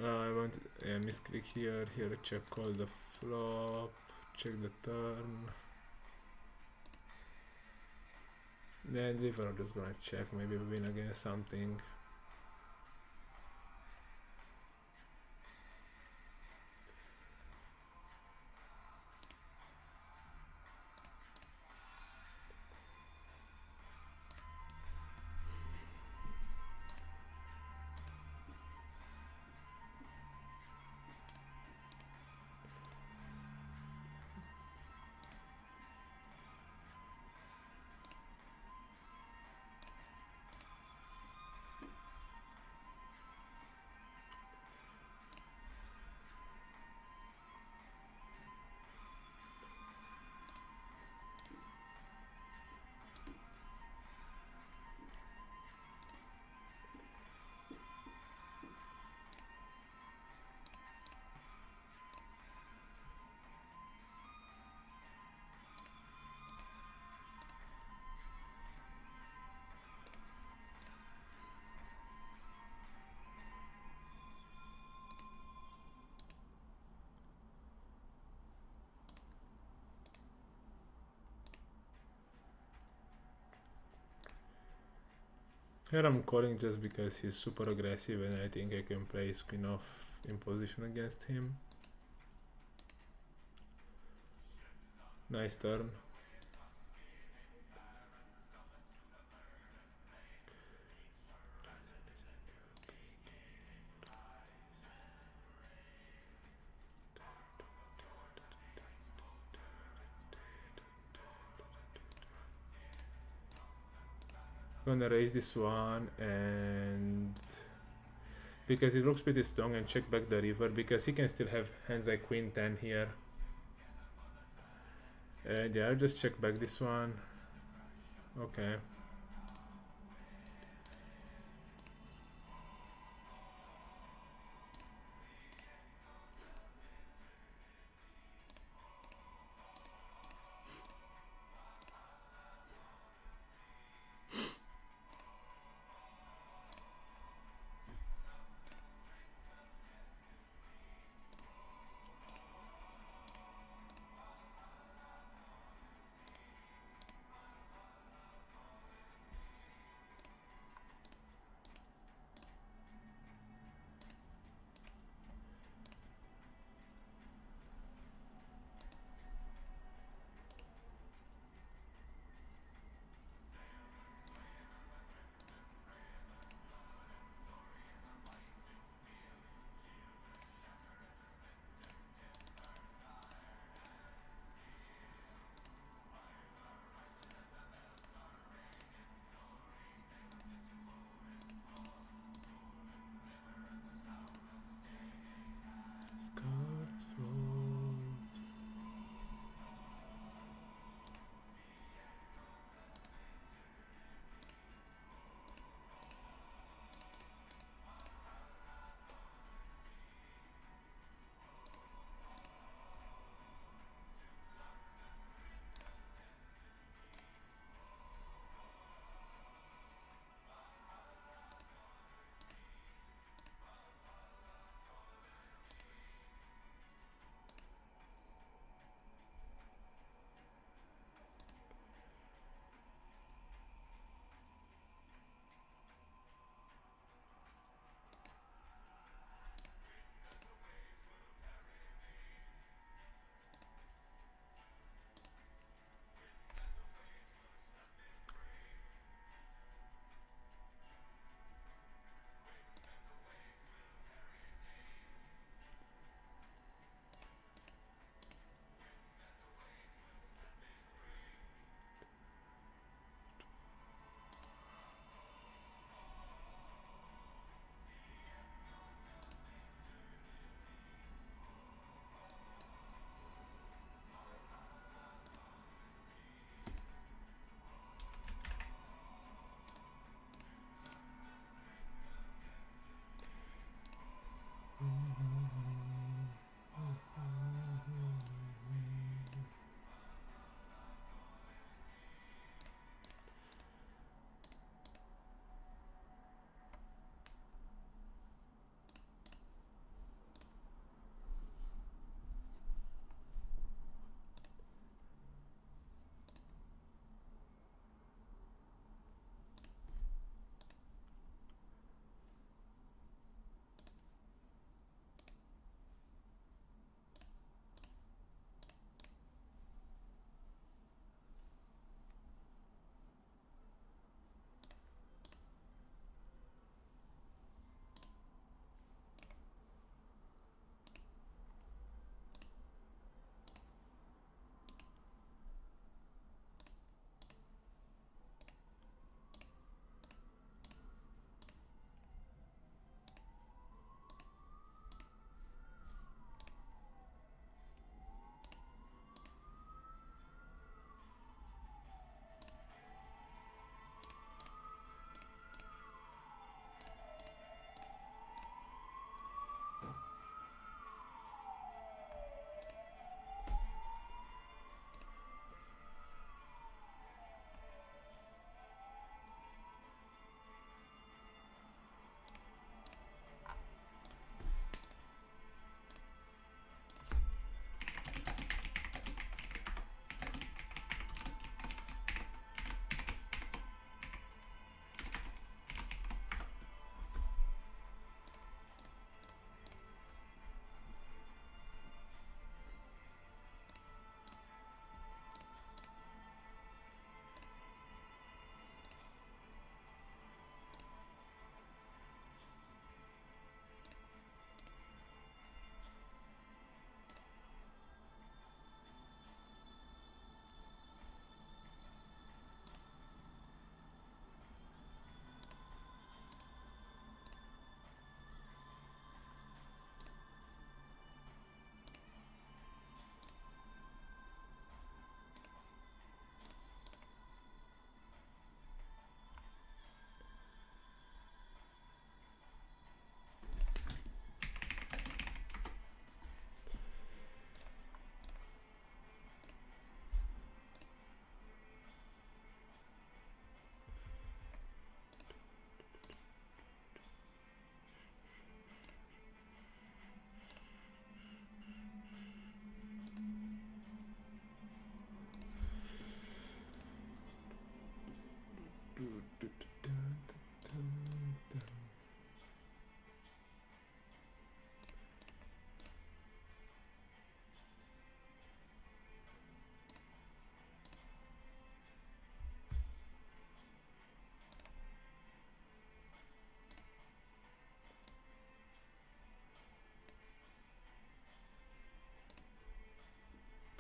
I want misclick here. Here check call the flop. Check the turn. Then river I'm just gonna check. Maybe we win against something. Here I'm calling just because he's super aggressive and I think I can play queen off in position against him. Nice turn. Gonna raise this one and because it looks pretty strong and check back the river because he can still have hands like queen 10 here. And yeah, I'll just check back this one. Okay.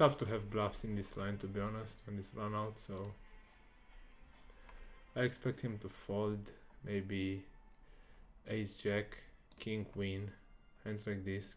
tough to have bluffs in this line, to be honest, when this run out, so I expect him to fold, maybe ace jack, king queen, hands like this,